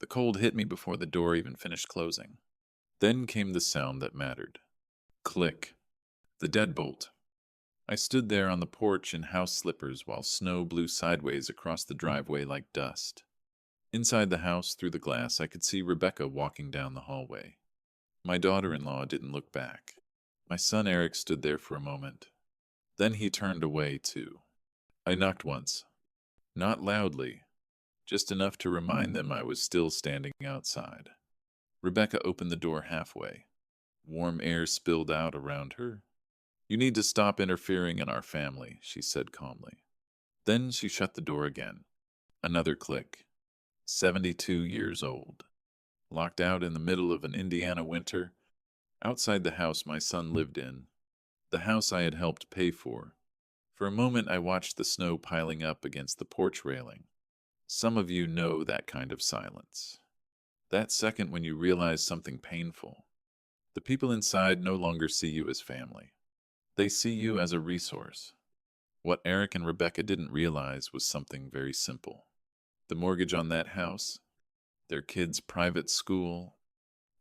The cold hit me before the door even finished closing. Then came the sound that mattered. Click. The deadbolt. I stood there on the porch in house slippers while snow blew sideways across the driveway like dust. Inside the house, through the glass, I could see Rebecca walking down the hallway. My daughter-in-law didn't look back. My son Eric stood there for a moment. Then he turned away, too. I knocked once. Not loudly, just enough to remind them I was still standing outside. Rebecca opened the door halfway. Warm air spilled out around her. "You need to stop interfering in our family," she said calmly. Then she shut the door again. Another click. 72 years old. Locked out in the middle of an Indiana winter, outside the house my son lived in, the house I had helped pay for. For a moment I watched the snow piling up against the porch railing. Some of you know that kind of silence. That second when you realize something painful. The people inside no longer see you as family. They see you as a resource. What Eric and Rebecca didn't realize was something very simple. The mortgage on that house, their kids' private school,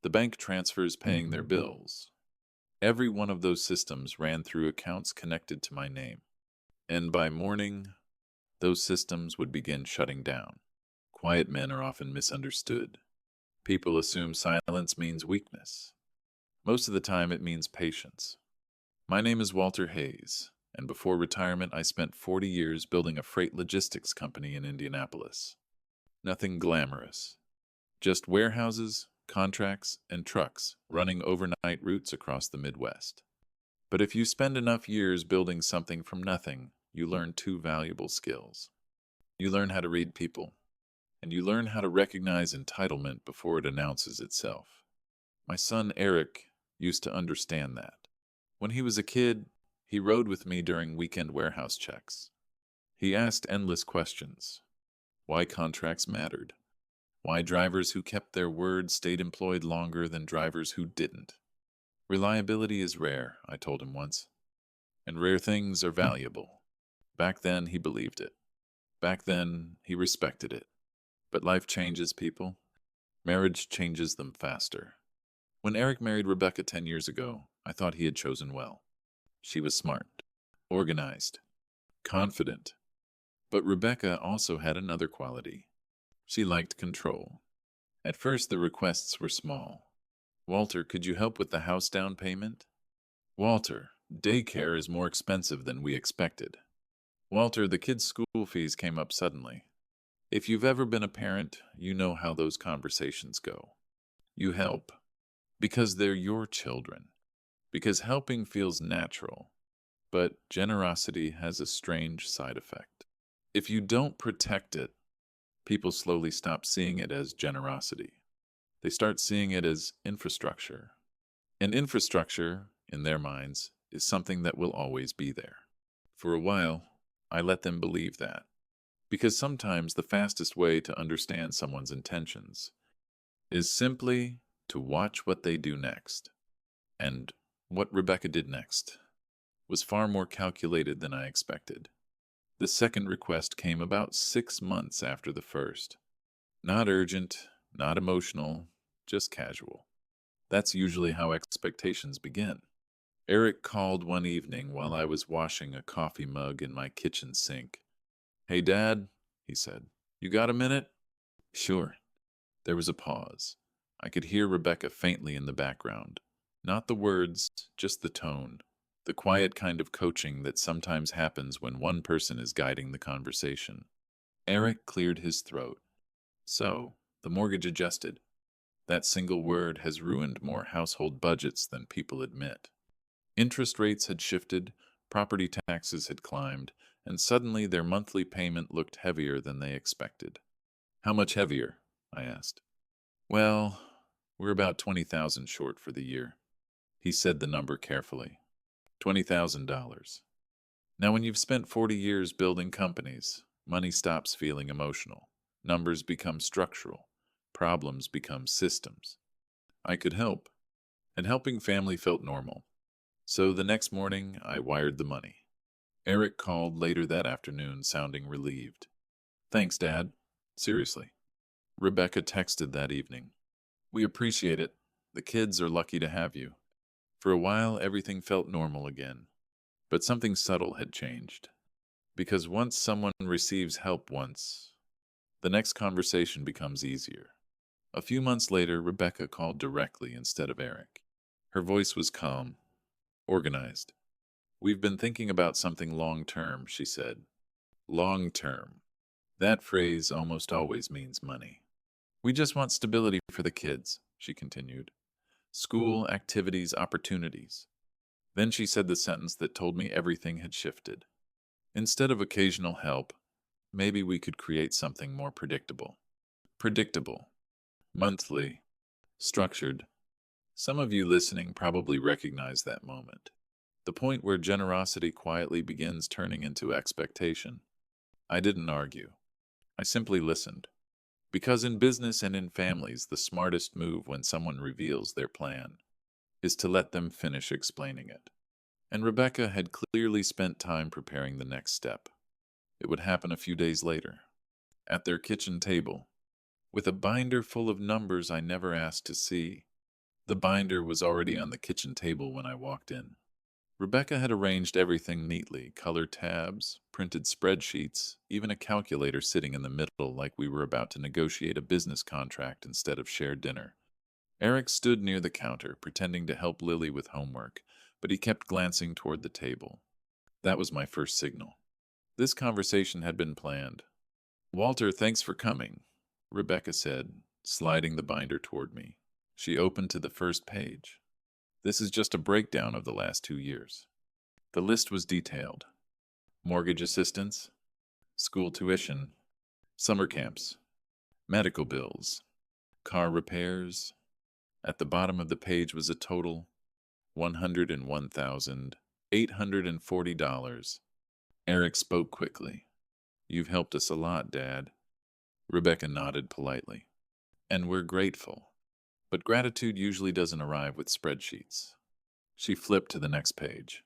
the bank transfers paying their bills. Every one of those systems ran through accounts connected to my name. And by morning, those systems would begin shutting down. Quiet men are often misunderstood. People assume silence means weakness. Most of the time it means patience. My name is Walter Hayes, and before retirement I spent 40 years building a freight logistics company in Indianapolis. Nothing glamorous. Just warehouses, contracts, and trucks running overnight routes across the Midwest. But if you spend enough years building something from nothing, you learn two valuable skills. You learn how to read people, and you learn how to recognize entitlement before it announces itself. My son Eric used to understand that. When he was a kid, he rode with me during weekend warehouse checks. He asked endless questions. Why contracts mattered. Why drivers who kept their word stayed employed longer than drivers who didn't. Reliability is rare, I told him once. And rare things are valuable. Back then, he believed it. Back then, he respected it. But life changes people. Marriage changes them faster. When Eric married Rebecca 10 years ago, I thought he had chosen well. She was smart, organized, confident. But Rebecca also had another quality. She liked control. At first, the requests were small. "Walter, could you help with the house down payment?" "Walter, daycare is more expensive than we expected." "Walter, the kids' school fees came up suddenly." If you've ever been a parent, you know how those conversations go. You help because they're your children, because helping feels natural, but generosity has a strange side effect. If you don't protect it, people slowly stop seeing it as generosity. They start seeing it as infrastructure. And infrastructure, in their minds, is something that will always be there. For a while, I let them believe that. Because sometimes the fastest way to understand someone's intentions is simply to watch what they do next. And what Rebecca did next was far more calculated than I expected. The second request came about 6 months after the first. Not urgent, not emotional, just casual. That's usually how expectations begin. Eric called one evening while I was washing a coffee mug in my kitchen sink. "Hey, Dad," he said, "you got a minute?" "Sure." There was a pause. I could hear Rebecca faintly in the background. Not the words, just the tone. The quiet kind of coaching that sometimes happens when one person is guiding the conversation. Eric cleared his throat. "So, the mortgage adjusted. That single word has ruined more household budgets than people admit. Interest rates had shifted, property taxes had climbed, and suddenly their monthly payment looked heavier than they expected." "How much heavier?" I asked. "Well, we're about 20,000 short for the year." He said the number carefully. $20,000. Now, when you've spent 40 years building companies, money stops feeling emotional. Numbers become structural. Problems become systems. I could help, and helping family felt normal. So the next morning, I wired the money. Eric called later that afternoon, sounding relieved. "Thanks, Dad. Seriously." Rebecca texted that evening. We appreciate it. The kids are lucky to have you. For a while, everything felt normal again. But something subtle had changed. Because once someone receives help once, the next conversation becomes easier. A few months later, Rebecca called directly instead of Eric. Her voice was calm, organized. We've been thinking about something long term, she said. Long term. That phrase almost always means money. We just want stability for the kids, she continued. School, activities, opportunities. Then she said the sentence that told me everything had shifted. Instead of occasional help, maybe we could create something more predictable. Predictable. Monthly. Structured. Some of you listening probably recognize that moment. The point where generosity quietly begins turning into expectation. I didn't argue. I simply listened. Because in business and in families, the smartest move when someone reveals their plan is to let them finish explaining it. And Rebecca had clearly spent time preparing the next step. It would happen a few days later, at their kitchen table, with a binder full of numbers I never asked to see. The binder was already on the kitchen table when I walked in. Rebecca had arranged everything neatly, color tabs, printed spreadsheets, even a calculator sitting in the middle like we were about to negotiate a business contract instead of share dinner. Eric stood near the counter, pretending to help Lily with homework, but he kept glancing toward the table. That was my first signal. This conversation had been planned. Walter, thanks for coming, Rebecca said, sliding the binder toward me. She opened to the first page. This is just a breakdown of the last 2 years. The list was detailed. Mortgage assistance, school tuition, summer camps, medical bills, car repairs. At the bottom of the page was a total $101,840. Eric spoke quickly. You've helped us a lot, Dad. Rebecca nodded politely. And we're grateful. But gratitude usually doesn't arrive with spreadsheets. She flipped to the next page.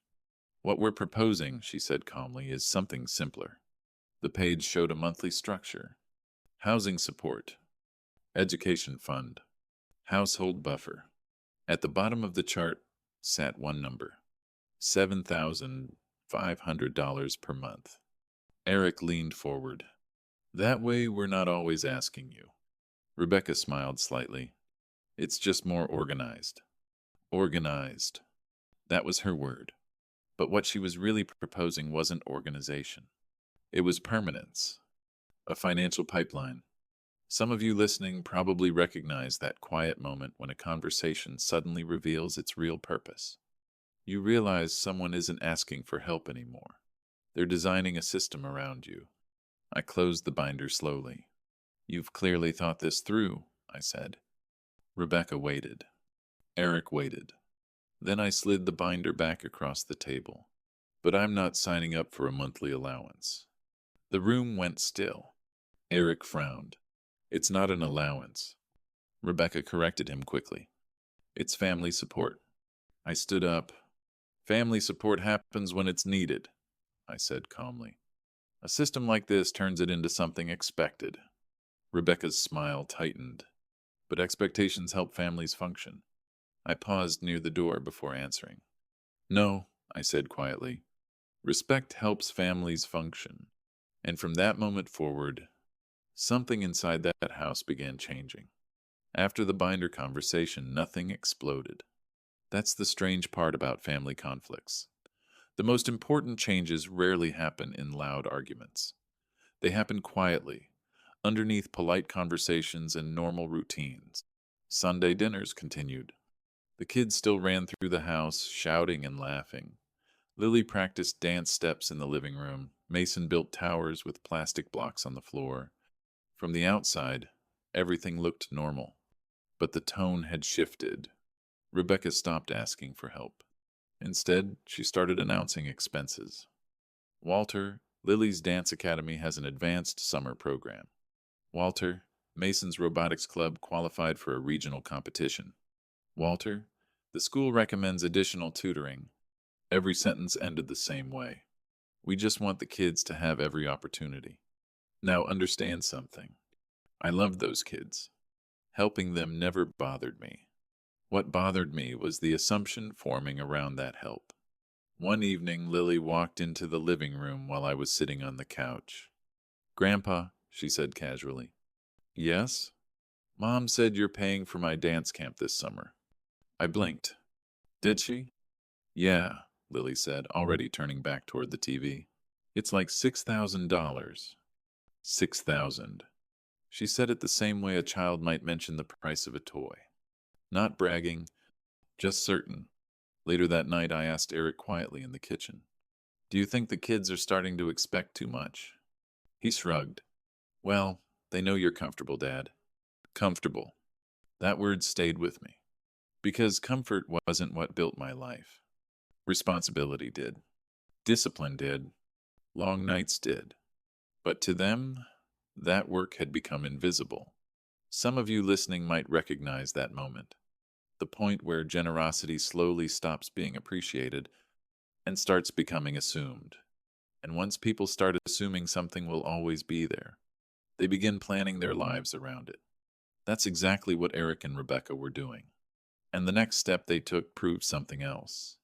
What we're proposing, she said calmly, is something simpler. The page showed a monthly structure. Housing support. Education fund. Household buffer. At the bottom of the chart sat one number. $7,500 per month. Eric leaned forward. That way we're not always asking you. Rebecca smiled slightly. It's just more organized. Organized. That was her word. But what she was really proposing wasn't organization. It was permanence. A financial pipeline. Some of you listening probably recognize that quiet moment when a conversation suddenly reveals its real purpose. You realize someone isn't asking for help anymore. They're designing a system around you. I closed the binder slowly. You've clearly thought this through, I said. Rebecca waited. Eric waited. Then I slid the binder back across the table. But I'm not signing up for a monthly allowance. The room went still. Eric frowned. It's not an allowance. Rebecca corrected him quickly. It's family support. I stood up. Family support happens when it's needed, I said calmly. A system like this turns it into something expected. Rebecca's smile tightened. But expectations help families function. I paused near the door before answering. No, I said quietly. Respect helps families function. And from that moment forward, something inside that house began changing. After the binder conversation, nothing exploded. That's the strange part about family conflicts. The most important changes rarely happen in loud arguments. They happen quietly, underneath polite conversations and normal routines. Sunday dinners continued. The kids still ran through the house, shouting and laughing. Lily practiced dance steps in the living room. Mason built towers with plastic blocks on the floor. From the outside, everything looked normal. But the tone had shifted. Rebecca stopped asking for help. Instead, she started announcing expenses. Walter, Lily's dance academy has an advanced summer program. Walter, Mason's robotics club qualified for a regional competition. Walter, the school recommends additional tutoring. Every sentence ended the same way. We just want the kids to have every opportunity. Now understand something. I loved those kids. Helping them never bothered me. What bothered me was the assumption forming around that help. One evening, Lily walked into the living room while I was sitting on the couch. "Grandpa," she said casually. "Yes?" "Mom said you're paying for my dance camp this summer." I blinked. "Did she?" "Yeah," Lily said, already turning back toward the TV. "It's like $6,000. 6,000. She said it the same way a child might mention the price of a toy. Not bragging, just certain. Later that night, I asked Eric quietly in the kitchen, "Do you think the kids are starting to expect too much?" He shrugged. "Well, they know you're comfortable, Dad." Comfortable. That word stayed with me. Because comfort wasn't what built my life. Responsibility did. Discipline did. Long nights did. But to them, that work had become invisible. Some of you listening might recognize that moment. The point where generosity slowly stops being appreciated and starts becoming assumed. And once people start assuming something will always be there, they begin planning their lives around it. That's exactly what Eric and Rebecca were doing. And the next step they took proved something else.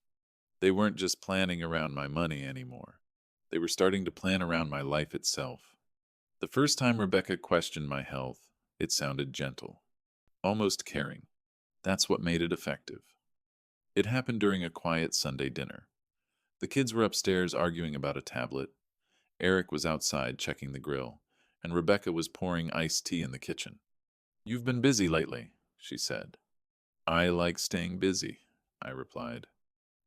They weren't just planning around my money anymore. They were starting to plan around my life itself. The first time Rebecca questioned my health, it sounded gentle, almost caring. That's what made it effective. It happened during a quiet Sunday dinner. The kids were upstairs arguing about a tablet. Eric was outside checking the grill, and Rebecca was pouring iced tea in the kitchen. "You've been busy lately," she said. "I like staying busy," I replied.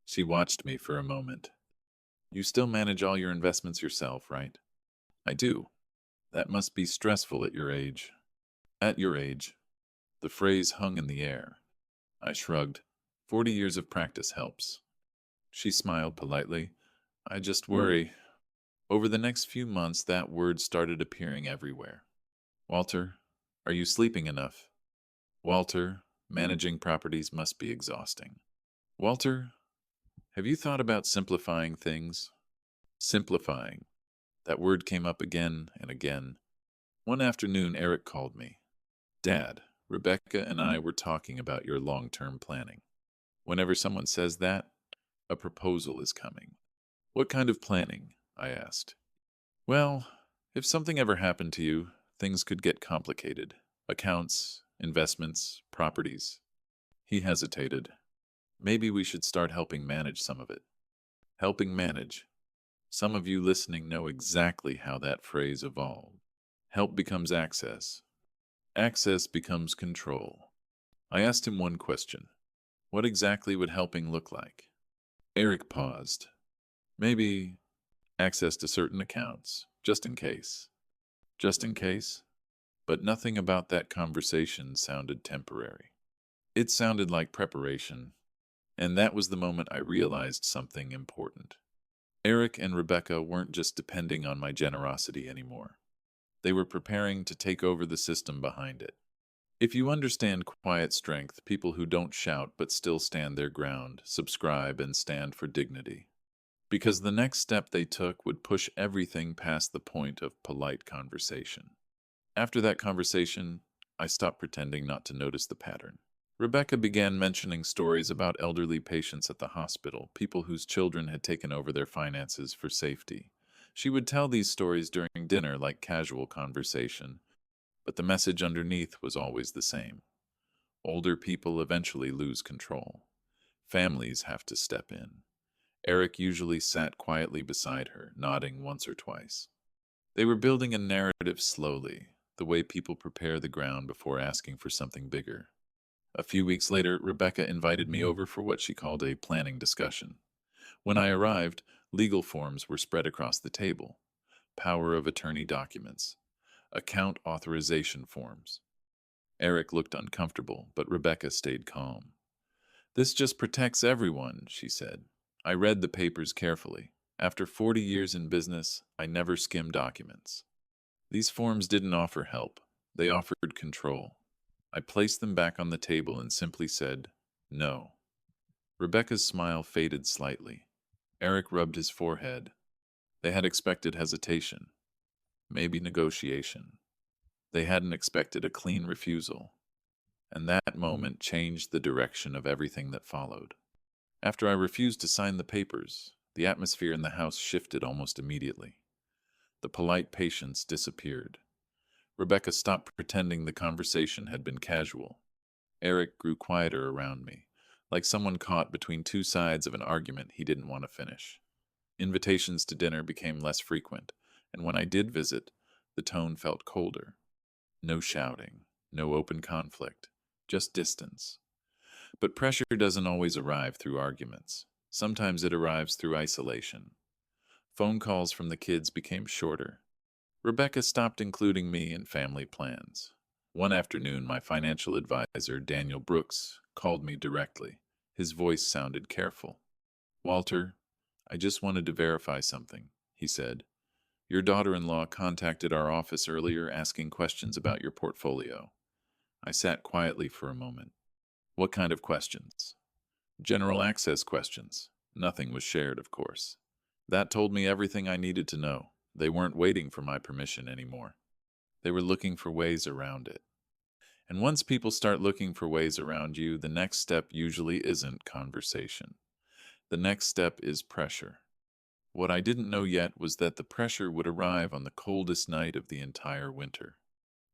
She watched me for a moment. "You still manage all your investments yourself, right?" "I do." "That must be stressful at your age." "At your age." The phrase hung in the air. I shrugged. 40 years of practice helps. She smiled politely. "I just worry." Over the next few months, that word started appearing everywhere. "Walter, are you sleeping enough?" "Walter, managing properties must be exhausting." "Walter, have you thought about simplifying things?" Simplifying. That word came up again and again. One afternoon, Eric called me. "Dad, Rebecca and I were talking about your long-term planning. Whenever someone says that, a proposal is coming." "What kind of planning?" I asked. "Well, if something ever happened to you, things could get complicated. Accounts, investments, properties." He hesitated. "Maybe we should start helping manage some of it." Helping manage. Some of you listening know exactly how that phrase evolved. Help becomes access. Access becomes control. I asked him one question. What exactly would helping look like? Eric paused. "Maybe access to certain accounts, just in case." Just in case? But nothing about that conversation sounded temporary. It sounded like preparation, and that was the moment I realized something important. Eric and Rebecca weren't just depending on my generosity anymore. They were preparing to take over the system behind it. If you understand quiet strength, people who don't shout but still stand their ground, subscribe, and stand for dignity. Because the next step they took would push everything past the point of polite conversation. After that conversation, I stopped pretending not to notice the pattern. Rebecca began mentioning stories about elderly patients at the hospital, people whose children had taken over their finances for safety. She would tell these stories during dinner like casual conversation, but the message underneath was always the same. Older people eventually lose control. Families have to step in. Eric usually sat quietly beside her, nodding once or twice. They were building a narrative slowly, the way people prepare the ground before asking for something bigger. A few weeks later, Rebecca invited me over for what she called a planning discussion. When I arrived, legal forms were spread across the table. Power of attorney documents. Account authorization forms. Eric looked uncomfortable, but Rebecca stayed calm. "This just protects everyone," she said. I read the papers carefully. After 40 years in business, I never skim documents. These forms didn't offer help. They offered control. I placed them back on the table and simply said, "No." Rebecca's smile faded slightly. Eric rubbed his forehead. They had expected hesitation, maybe negotiation. They hadn't expected a clean refusal, and that moment changed the direction of everything that followed. After I refused to sign the papers, the atmosphere in the house shifted almost immediately. The polite patience disappeared. Rebecca stopped pretending the conversation had been casual. Eric grew quieter around me, like someone caught between two sides of an argument he didn't want to finish. Invitations to dinner became less frequent, and when I did visit, the tone felt colder. No shouting, no open conflict, just distance. But pressure doesn't always arrive through arguments. Sometimes it arrives through isolation. Phone calls from the kids became shorter. Rebecca stopped including me in family plans. One afternoon, my financial advisor, Daniel Brooks, called me directly. His voice sounded careful. "Walter, I just wanted to verify something," he said. "Your daughter-in-law contacted our office earlier asking questions about your portfolio." I sat quietly for a moment. "What kind of questions?" "General access questions. Nothing was shared, of course." That told me everything I needed to know. They weren't waiting for my permission anymore. They were looking for ways around it. And once people start looking for ways around you, the next step usually isn't conversation. The next step is pressure. What I didn't know yet was that the pressure would arrive on the coldest night of the entire winter.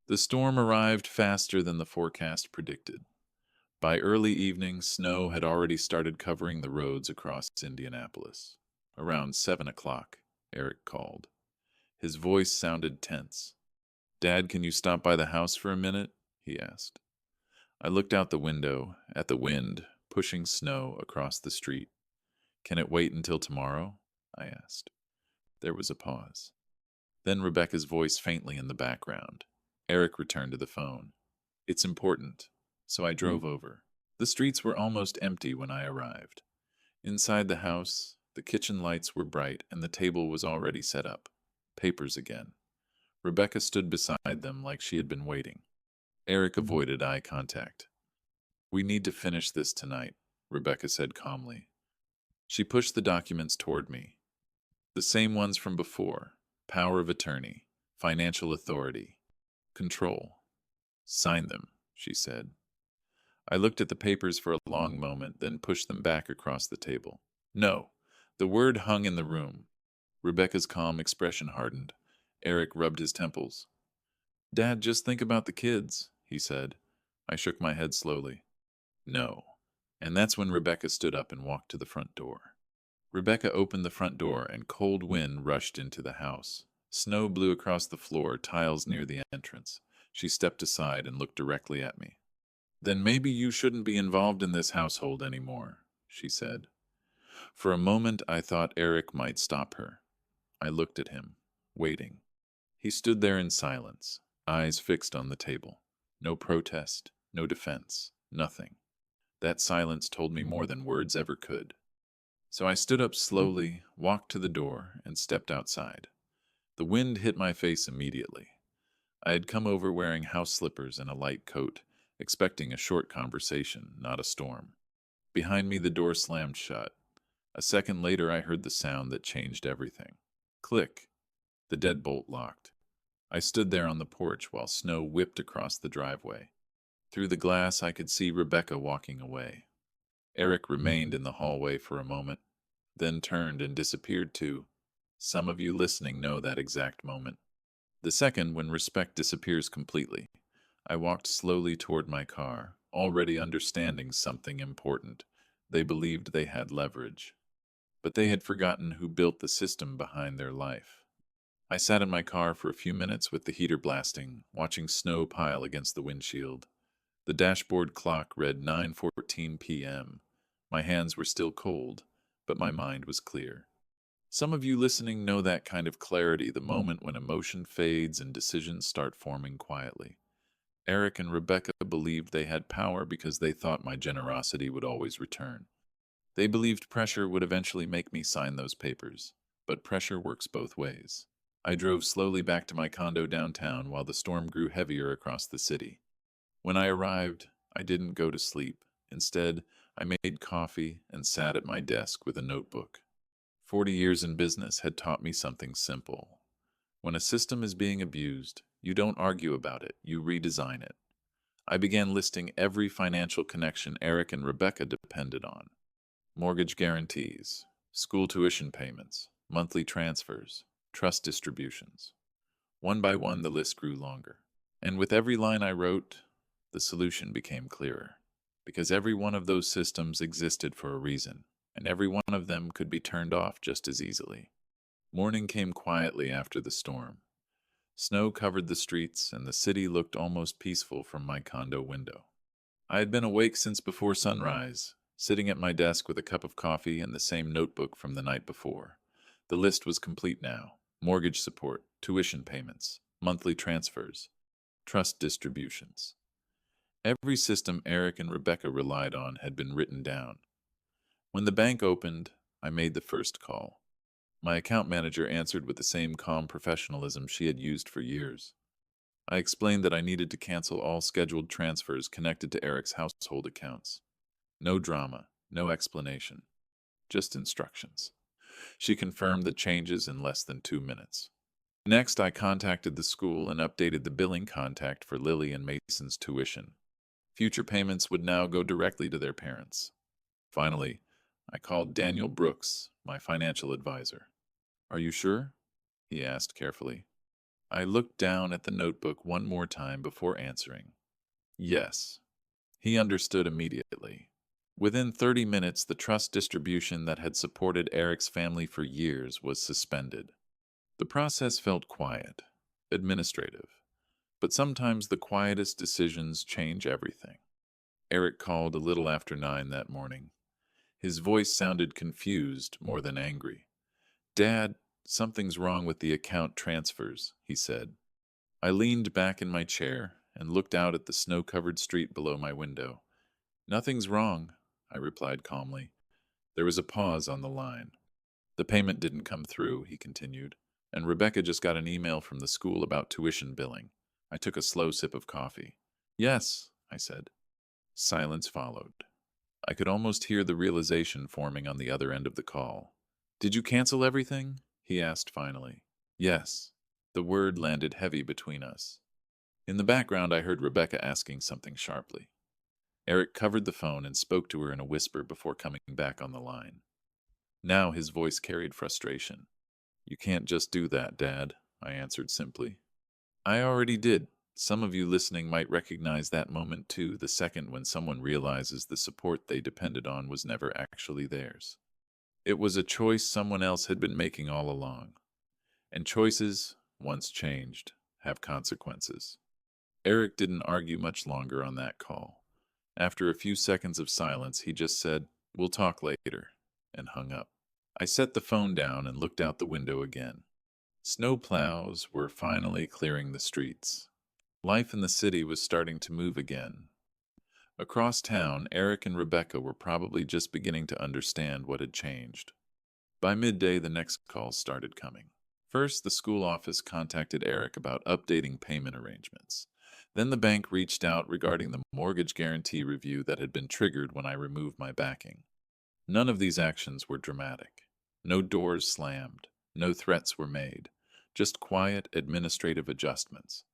The storm arrived faster than the forecast predicted. By early evening, snow had already started covering the roads across Indianapolis. Around 7 o'clock, Eric called. His voice sounded tense. "Dad, can you stop by the house for a minute?" he asked. I looked out the window, at the wind, pushing snow across the street. "Can it wait until tomorrow?" I asked. There was a pause. Then Rebecca's voice faintly in the background. Eric returned to the phone. "It's important." So I drove over. The streets were almost empty when I arrived. Inside the house, the kitchen lights were bright and the table was already set up. Papers again. Rebecca stood beside them like she had been waiting. Eric avoided eye contact. "We need to finish this tonight," Rebecca said calmly. She pushed the documents toward me. The same ones from before. Power of attorney, financial authority, control. "Sign them," she said. I looked at the papers for a long moment, then pushed them back across the table. "No." The word hung in the room. Rebecca's calm expression hardened. Eric rubbed his temples. "Dad, just think about the kids," he said. I shook my head slowly. "No." And that's when Rebecca stood up and walked to the front door. Rebecca opened the front door and cold wind rushed into the house. Snow blew across the floor, tiles near the entrance. She stepped aside and looked directly at me. "Then maybe you shouldn't be involved in this household anymore," she said. For a moment I thought Eric might stop her. I looked at him, waiting. He stood there in silence, eyes fixed on the table. No protest, no defense, nothing. That silence told me more than words ever could. So I stood up slowly, walked to the door, and stepped outside. The wind hit my face immediately. I had come over wearing house slippers and a light coat, expecting a short conversation, not a storm. Behind me, the door slammed shut. A second later, I heard the sound that changed everything. Click. The deadbolt locked. I stood there on the porch while snow whipped across the driveway. Through the glass, I could see Rebecca walking away. Eric remained in the hallway for a moment, then turned and disappeared too. Some of you listening know that exact moment. The second, when respect disappears completely. I walked slowly toward my car, already understanding something important. They believed they had leverage, but they had forgotten who built the system behind their life. I sat in my car for a few minutes with the heater blasting, watching snow pile against the windshield. The dashboard clock read 9:14 p.m. My hands were still cold, but my mind was clear. Some of you listening know that kind of clarity, the moment when emotion fades and decisions start forming quietly. Eric and Rebecca believed they had power because they thought my generosity would always return. They believed pressure would eventually make me sign those papers, but pressure works both ways. I drove slowly back to my condo downtown while the storm grew heavier across the city. When I arrived, I didn't go to sleep. Instead, I made coffee and sat at my desk with a notebook. 40 years in business had taught me something simple. When a system is being abused, You don't argue about it, you redesign it. I began listing every financial connection Eric and Rebecca depended on: mortgage guarantees, school tuition payments, monthly transfers, trust distributions. One by one, the list grew longer. And with every line I wrote, the solution became clearer. Because every one of those systems existed for a reason, and every one of them could be turned off just as easily. Morning came quietly after the storm. Snow covered the streets, and the city looked almost peaceful from my condo window. I had been awake since before sunrise, sitting at my desk with a cup of coffee and the same notebook from the night before. The list was complete now: mortgage support, tuition payments, monthly transfers, trust distributions. Every system Eric and Rebecca relied on had been written down. When the bank opened, I made the first call. My account manager answered with the same calm professionalism she had used for years. I explained that I needed to cancel all scheduled transfers connected to Eric's household accounts. No drama, no explanation, just instructions. She confirmed the changes in less than 2 minutes. Next, I contacted the school and updated the billing contact for Lily and Mason's tuition. Future payments would now go directly to their parents. Finally, I called Daniel Brooks, my financial advisor. "Are you sure?" he asked carefully. I looked down at the notebook one more time before answering. Yes. He understood immediately. Within 30 minutes, the trust distribution that had supported Eric's family for years was suspended. The process felt quiet, administrative, but sometimes the quietest decisions change everything. Eric called a little after 9 that morning. His voice sounded confused more than angry. "Dad, something's wrong with the account transfers," he said. I leaned back in my chair and looked out at the snow-covered street below my window. "Nothing's wrong," I replied calmly. There was a pause on the line. "The payment didn't come through," he continued, "and Rebecca just got an email from the school about tuition billing." I took a slow sip of coffee. "Yes," I said. Silence followed. I could almost hear the realization forming on the other end of the call. "Did you cancel everything?" he asked finally. "Yes." The word landed heavy between us. In the background, I heard Rebecca asking something sharply. Eric covered the phone and spoke to her in a whisper before coming back on the line. Now his voice carried frustration. "You can't just do that, Dad," I answered simply. "I already did. Some of you listening might recognize that moment too, the second when someone realizes the support they depended on was never actually theirs. It was a choice someone else had been making all along. And choices, once changed, have consequences." Eric didn't argue much longer on that call. After a few seconds of silence, he just said, "We'll talk later," and hung up. I set the phone down and looked out the window again. Snow plows were finally clearing the streets. Life in the city was starting to move again. Across town, Eric and Rebecca were probably just beginning to understand what had changed. By midday, the next calls started coming. First, the school office contacted Eric about updating payment arrangements. Then the bank reached out regarding the mortgage guarantee review that had been triggered when I removed my backing. None of these actions were dramatic. No doors slammed. No threats were made. Just quiet administrative adjustments.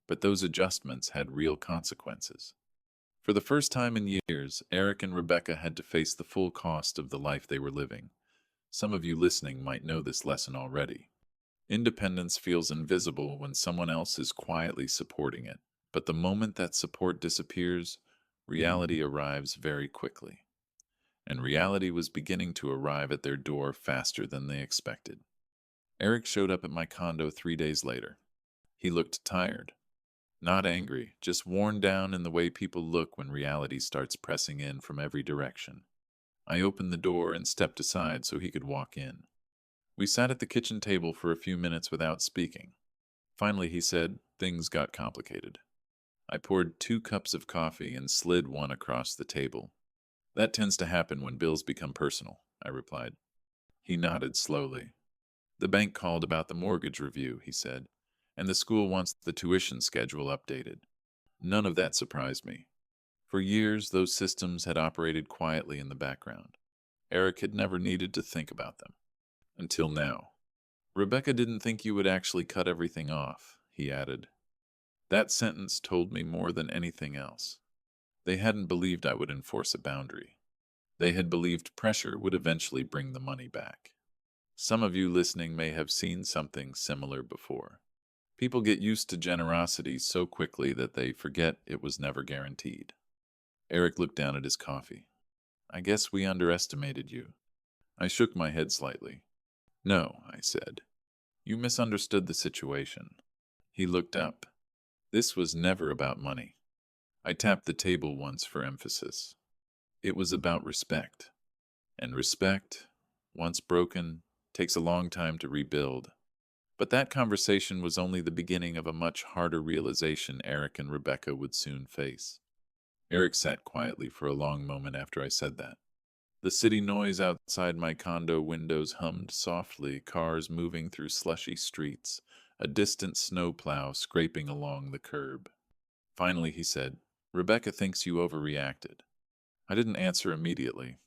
But those adjustments had real consequences. For the first time in years, Eric and Rebecca had to face the full cost of the life they were living. Some of you listening might know this lesson already. Independence feels invisible when someone else is quietly supporting it. But the moment that support disappears, reality arrives very quickly. And reality was beginning to arrive at their door faster than they expected. Eric showed up at my condo 3 days later. He looked tired. Not angry, just worn down in the way people look when reality starts pressing in from every direction. I opened the door and stepped aside so he could walk in. We sat at the kitchen table for a few minutes without speaking. Finally, he said, "Things got complicated." I poured 2 cups of coffee and slid one across the table. "That tends to happen when bills become personal," I replied. He nodded slowly. "The bank called about the mortgage review," he said, "and the school wants the tuition schedule updated." None of that surprised me. For years, those systems had operated quietly in the background. Eric had never needed to think about them. Until now. "Rebecca didn't think you would actually cut everything off," he added. That sentence told me more than anything else. They hadn't believed I would enforce a boundary. They had believed pressure would eventually bring the money back. Some of you listening may have seen something similar before. People get used to generosity so quickly that they forget it was never guaranteed. Eric looked down at his coffee. I guess we underestimated you. I shook my head slightly. No, I said. You misunderstood the situation. He looked up. This was never about money. I tapped the table once for emphasis. It was about respect. And respect, once broken, takes a long time to rebuild. But that conversation was only the beginning of a much harder realization Eric and Rebecca would soon face. Eric sat quietly for a long moment after I said that. The city noise outside my condo windows hummed softly, cars moving through slushy streets, a distant snowplow scraping along the curb. Finally, he said, Rebecca thinks you overreacted. I didn't answer immediately.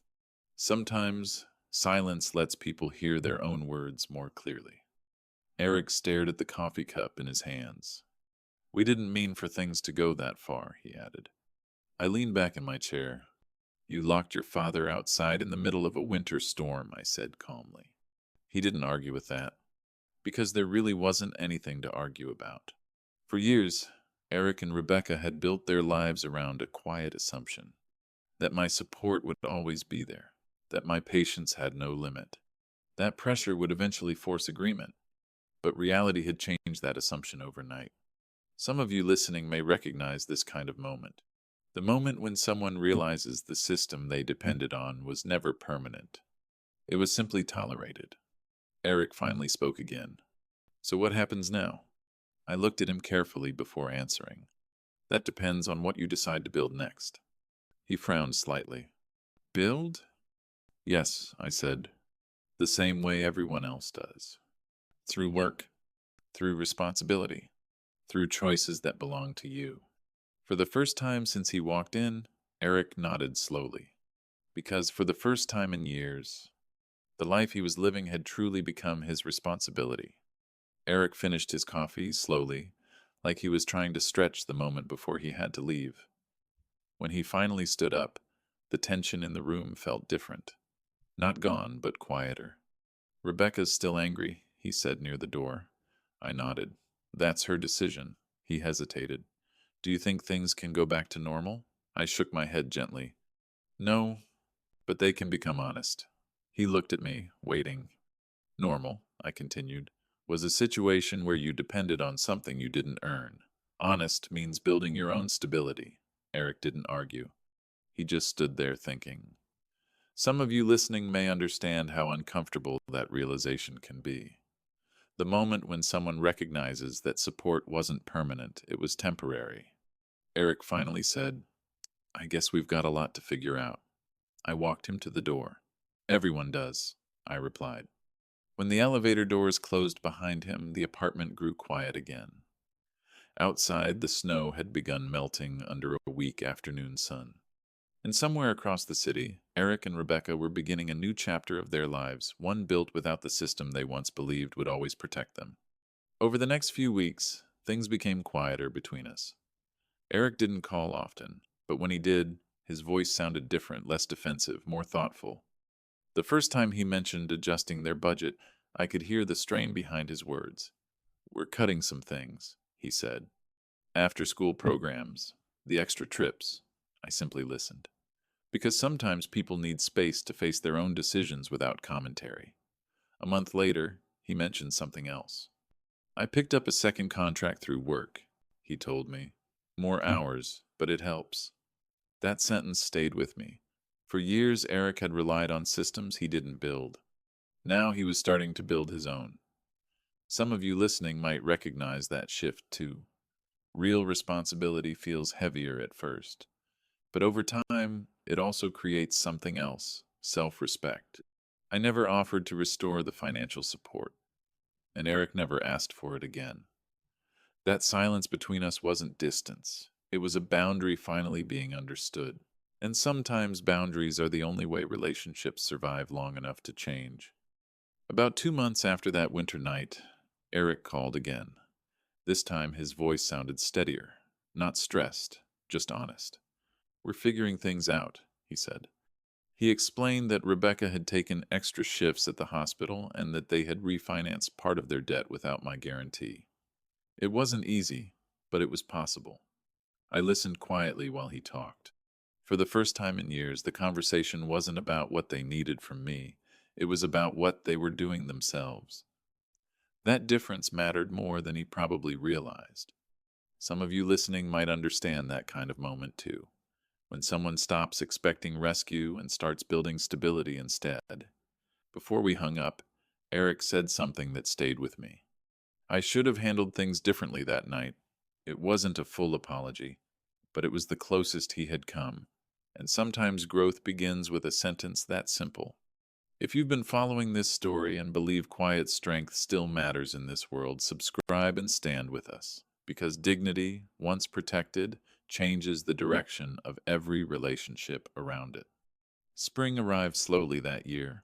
Sometimes silence lets people hear their own words more clearly. Eric stared at the coffee cup in his hands. We didn't mean for things to go that far, he added. I leaned back in my chair. You locked your father outside in the middle of a winter storm, I said calmly. He didn't argue with that, because there really wasn't anything to argue about. For years, Eric and Rebecca had built their lives around a quiet assumption that my support would always be there, that my patience had no limit. That pressure would eventually force agreement, but reality had changed that assumption overnight. Some of you listening may recognize this kind of moment. The moment when someone realizes the system they depended on was never permanent. It was simply tolerated. Eric finally spoke again. So what happens now? I looked at him carefully before answering. That depends on what you decide to build next. He frowned slightly. Build? Yes, I said. The same way everyone else does. Through work, through responsibility, through choices that belong to you. For the first time since he walked in, Eric nodded slowly. Because for the first time in years, the life he was living had truly become his responsibility. Eric finished his coffee slowly, like he was trying to stretch the moment before he had to leave. When he finally stood up, the tension in the room felt different. Not gone, but quieter. Rebecca's still angry, he said near the door. I nodded. That's her decision. He hesitated. Do you think things can go back to normal? I shook my head gently. No, but they can become honest. He looked at me, waiting. Normal, I continued, was a situation where you depended on something you didn't earn. Honest means building your own stability. Eric didn't argue. He just stood there thinking. Some of you listening may understand how uncomfortable that realization can be. The moment when someone recognizes that support wasn't permanent, it was temporary. Eric finally said, I guess we've got a lot to figure out. I walked him to the door. Everyone does, I replied. When the elevator doors closed behind him, the apartment grew quiet again. Outside, the snow had begun melting under a weak afternoon sun. And somewhere across the city, Eric and Rebecca were beginning a new chapter of their lives, one built without the system they once believed would always protect them. Over the next few weeks, things became quieter between us. Eric didn't call often, but when he did, his voice sounded different, less defensive, more thoughtful. The first time he mentioned adjusting their budget, I could hear the strain behind his words. We're cutting some things, he said. After-school programs, the extra trips. I simply listened. Because sometimes people need space to face their own decisions without commentary. A month later, he mentioned something else. I picked up a second contract through work, he told me. More hours, but it helps. That sentence stayed with me. For years, Eric had relied on systems he didn't build. Now he was starting to build his own. Some of you listening might recognize that shift too. Real responsibility feels heavier at first. But over time, it also creates something else, self-respect. I never offered to restore the financial support, and Eric never asked for it again. That silence between us wasn't distance. It was a boundary finally being understood. And sometimes boundaries are the only way relationships survive long enough to change. About 2 months after that winter night, Eric called again. This time his voice sounded steadier, not stressed, just honest. "We're figuring things out," he said. He explained that Rebecca had taken extra shifts at the hospital and that they had refinanced part of their debt without my guarantee. It wasn't easy, but it was possible. I listened quietly while he talked. For the first time in years, the conversation wasn't about what they needed from me. It was about what they were doing themselves. That difference mattered more than he probably realized. Some of you listening might understand that kind of moment too, when someone stops expecting rescue and starts building stability instead. Before we hung up, Eric said something that stayed with me. I should have handled things differently that night. It wasn't a full apology, but it was the closest he had come. And sometimes growth begins with a sentence that simple. If you've been following this story and believe quiet strength still matters in this world, subscribe and stand with us. Because dignity, once protected, changes the direction of every relationship around it. Spring arrived slowly that year.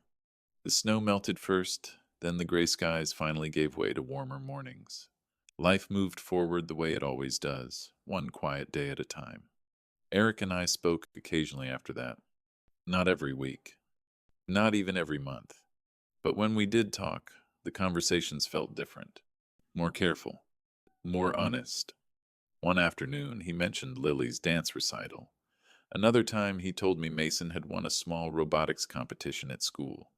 The snow melted first, then the gray skies finally gave way to warmer mornings. Life moved forward the way it always does, one quiet day at a time. Eric and I spoke occasionally after that. Not every week, not even every month. But when we did talk, the conversations felt different, more careful, more honest. One afternoon, he mentioned Lily's dance recital. Another time, he told me Mason had won a small robotics competition at school.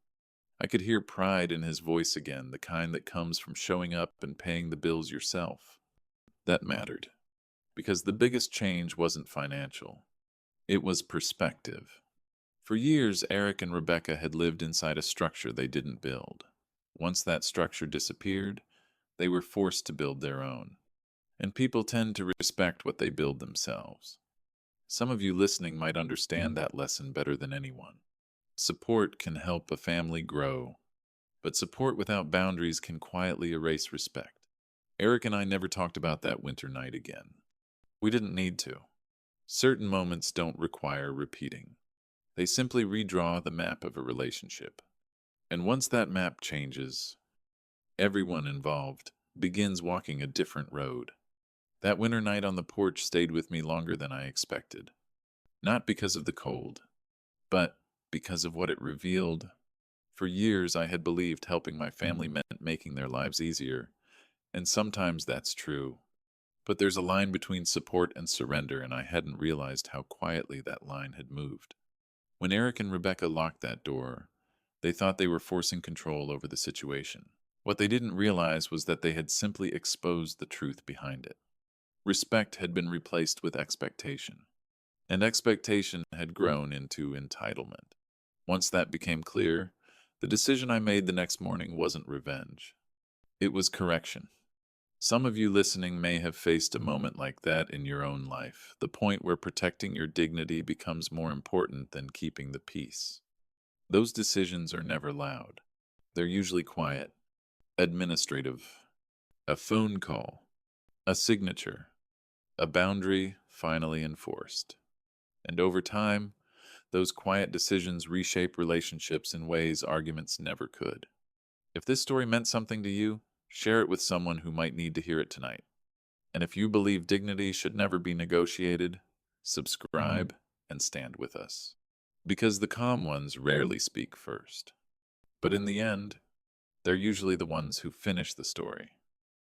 I could hear pride in his voice again, the kind that comes from showing up and paying the bills yourself. That mattered, because the biggest change wasn't financial. It was perspective. For years, Eric and Rebecca had lived inside a structure they didn't build. Once that structure disappeared, they were forced to build their own. And people tend to respect what they build themselves. Some of you listening might understand that lesson better than anyone. Support can help a family grow, but support without boundaries can quietly erase respect. Eric and I never talked about that winter night again. We didn't need to. Certain moments don't require repeating. They simply redraw the map of a relationship. And once that map changes, everyone involved begins walking a different road. That winter night on the porch stayed with me longer than I expected. Not because of the cold, but because of what it revealed. For years, I had believed helping my family meant making their lives easier, and sometimes that's true. But there's a line between support and surrender, and I hadn't realized how quietly that line had moved. When Eric and Rebecca locked that door, they thought they were forcing control over the situation. What they didn't realize was that they had simply exposed the truth behind it. Respect had been replaced with expectation, and expectation had grown into entitlement. Once that became clear, the decision I made the next morning wasn't revenge. It was correction. Some of you listening may have faced a moment like that in your own life, the point where protecting your dignity becomes more important than keeping the peace. Those decisions are never loud. They're usually quiet, administrative, a phone call, a signature, a boundary finally enforced. And over time, those quiet decisions reshape relationships in ways arguments never could. If this story meant something to you, share it with someone who might need to hear it tonight. And if you believe dignity should never be negotiated, subscribe and stand with us. Because the calm ones rarely speak first. But in the end, they're usually the ones who finish the story.